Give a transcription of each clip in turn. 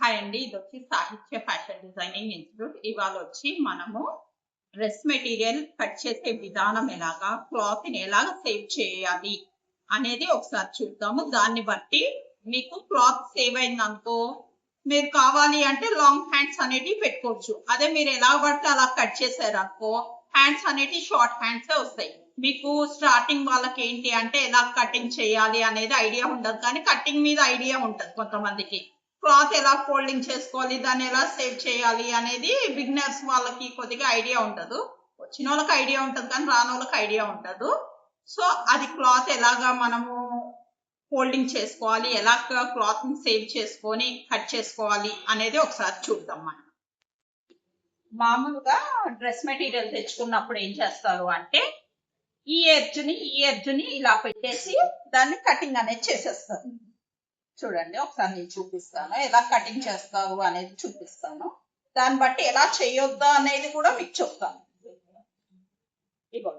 Hi అండి, ఇది వచ్చి సాహిత్య ఫ్యాషన్ డిజైనింగ్ ఇన్స్టిట్యూట్. ఇవాళ వచ్చి మనము డ్రెస్ మెటీరియల్ కట్ చేసే విధానం ఎలాగా, క్లాత్ ని ఎలాగ సేవ్ చేయాలి అనేది ఒకసారి చూద్దాము. దాన్ని బట్టి మీకు క్లాత్ సేవ్ అయింది అనుకో, మీరు కావాలి అంటే లాంగ్ హ్యాండ్స్ అనేటివి పెట్టుకోవచ్చు. అదే మీరు ఎలా పడితే అలా కట్ చేశారు అనుకో, హ్యాండ్స్ అనేటివి షార్ట్ హ్యాండ్స్ వస్తాయి. మీకు స్టార్టింగ్ వాళ్ళకి ఏంటి అంటే ఎలా కటింగ్ చేయాలి అనేది ఐడియా ఉండదు, కానీ కటింగ్ మీద ఐడియా ఉంటుంది కొంతమందికి. క్లాత్ ఎలా ఫోల్డింగ్ చేసుకోవాలి, దాన్ని ఎలా సేవ్ చేయాలి అనేది బిగినర్స్ వాళ్ళకి కొద్దిగా ఐడియా ఉండదు. వచ్చిన వాళ్ళకి ఐడియా ఉంటుంది కానీ రాని వాళ్ళకి ఐడియా ఉండదు. సో అది క్లాత్ ఎలాగా మనము ఫోల్డింగ్ చేసుకోవాలి, ఎలా క్లాత్ ని సేవ్ చేసుకొని కట్ చేసుకోవాలి అనేది ఒకసారి చూద్దాం. మనం మామూలుగా డ్రెస్ మెటీరియల్ తెచ్చుకున్నప్పుడు ఏం చేస్తారు అంటే ఈ ఎడ్జ్ని ఇలా పెట్టేసి దాన్ని కటింగ్ అనేది చేసేస్తారు. చూడండి, ఒకసారి నేను చూపిస్తాను ఎలా కటింగ్ చేస్తారు అనేది చూపిస్తాను. దాన్ని బట్టి ఎలా చేయొద్దా అనేది కూడా మీకు చెప్తాను. ఇగో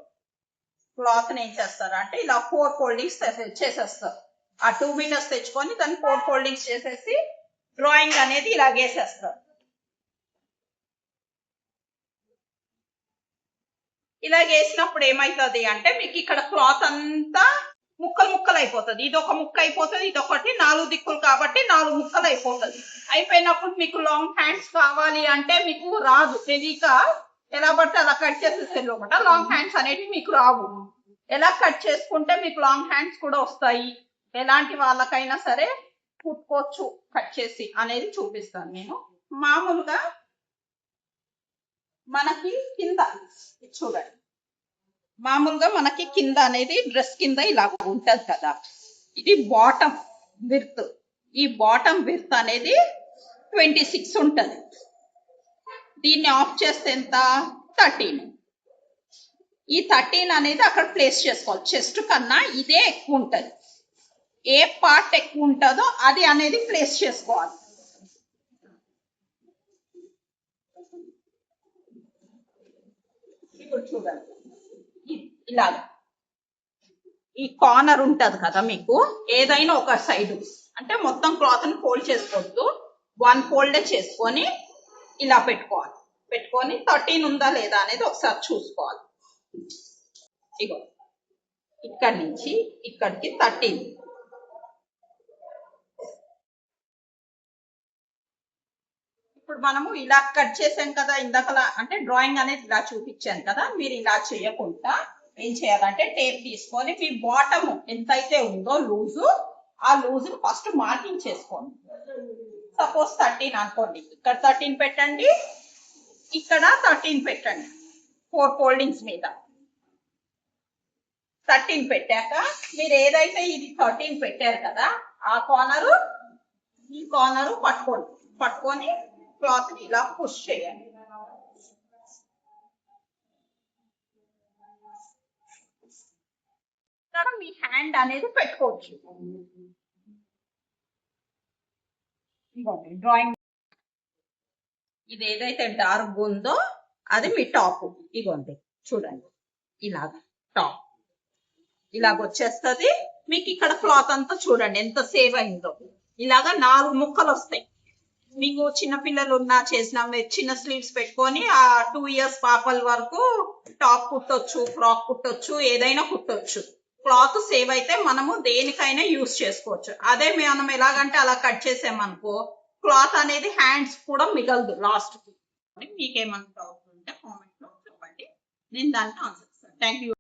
క్లాత్ ఏం చేస్తారు అంటే ఇలా 4 ఫోల్డింగ్స్ చేసేస్తారు. ఆ 2 మీటర్స్ తెచ్చుకొని దాన్ని 4 ఫోల్డింగ్స్ చేసేసి డ్రాయింగ్ అనేది ఇలా వేసేస్తారు. ఇలా వేసినప్పుడు ఏమైతుంది అంటే మీకు ఇక్కడ క్లాత్ అంతా ముక్కలు ముక్కలు అయిపోతుంది. ఇది ఒక ముక్క అయిపోతుంది, ఇది ఒకటి 4 దిక్కులు కాబట్టి 4 ముక్కలు అయిపోతుంది. అయిపోయినప్పుడు మీకు లాంగ్ హ్యాండ్స్ కావాలి అంటే మీకు రాదు, తెలియక ఎలా పడితే అలా కట్ చేసేస్తే లోపల లాంగ్ హ్యాండ్స్ అనేవి మీకు రావు. ఎలా కట్ చేసుకుంటే మీకు లాంగ్ హ్యాండ్స్ కూడా వస్తాయి, ఎలాంటి వాళ్ళకైనా సరే కుట్టుకోవచ్చు కట్ చేసి అనేది చూపిస్తాను నేను. మామూలుగా మనకి కింద చూడండి, మామూలుగా మనకి కింద అనేది డ్రెస్ కింద ఇలా ఉంటది కదా, ఇది బాటమ్ విర్త్. ఈ బాటమ్ విర్త్ అనేది 26 ఉంటది. దీన్ని ఆఫ్ చేస్తే ఎంత, 13. ఈ 13 అనేది అక్కడ ప్లేస్ చేసుకోవాలి. చెస్ట్ కన్నా ఇదే ఎక్కువ ఉంటది. ఏ పార్ట్ ఎక్కువ ఉంటుందో అది అనేది ప్లేస్ చేసుకోవాలి. ఇప్పుడు చూడండి, ఇలాగా ఈ కార్నర్ ఉంటది కదా, మీకు ఏదైనా ఒక సైడ్ అంటే మొత్తం క్లాత్ ని ఫోల్డ్ చేసుకోవద్దు, 1 ఫోల్డే చేసుకొని ఇలా పెట్టుకోవాలి. పెట్టుకొని 13 ఉందా లేదా అనేది ఒకసారి చూసుకోవాలి. ఇగో ఇక్కడి నుంచి ఇక్కడికి 13. ఇప్పుడు మనము ఇలా కట్ చేసాం కదా ఇందాకలా, అంటే డ్రాయింగ్ అనేది ఇలా చూపించాను కదా. మీరు ఇలా చేయకుండా ఏం చేయాలంటే టేప్ తీసుకొని మీ బాటమ్ ఎంతైతే ఉందో లూజు, ఆ లూజు ఫస్ట్ మార్కింగ్ చేసుకోండి. సపోజ్ 13 అనుకోండి, ఇక్కడ 13 పెట్టండి, ఇక్కడ 13 పెట్టండి. 4 ఫోల్డింగ్స్ మీద 13 పెట్టాక మీరు ఏదైతే ఇది 13 పెట్టారు కదా, ఆ కార్నరు ఈ కార్నరు పట్టుకొని క్లాత్ ని ఇలా పుష్ చేయండి. ఇక్కడ మీ హ్యాండ్ అనేది పెట్టుకోవచ్చు. డ్రాయింగ్ ఇది ఏదైతే డార్క్ ఉందో అది మీ టాప్. ఇగోండి చూడండి, ఇలాగ టాప్ ఇలాగ వచ్చేస్తుంది. మీకు ఇక్కడ క్లాత్ అంతా చూడండి ఎంత సేవ్ అయిందో. ఇలాగా 4 ముక్కలు వస్తాయి. మీకు చిన్న పిల్లలు ఉన్నా చేసిన చిన్న స్లీవ్స్ పెట్టుకొని ఆ 2 ఇయర్స్ పాపల వరకు టాప్ కుట్టొచ్చు, ఫ్రాక్ కుట్టొచ్చు, ఏదైనా కుట్టొచ్చు. క్లాత్ సేవ్ అయితే మనము దేనికైనా యూస్ చేసుకోవచ్చు. అదే మనం ఎలాగంటే అలా కట్ చేసామనుకో, క్లాత్ అనేది హ్యాండ్స్ కూడా మిగలదు లాస్ట్ కి. మీకేమన్నా డౌట్ ఉంటే కామెంట్ లో చెప్పండి, నేను దానికి ఆన్సర్ ఇస్తాను. Thank you.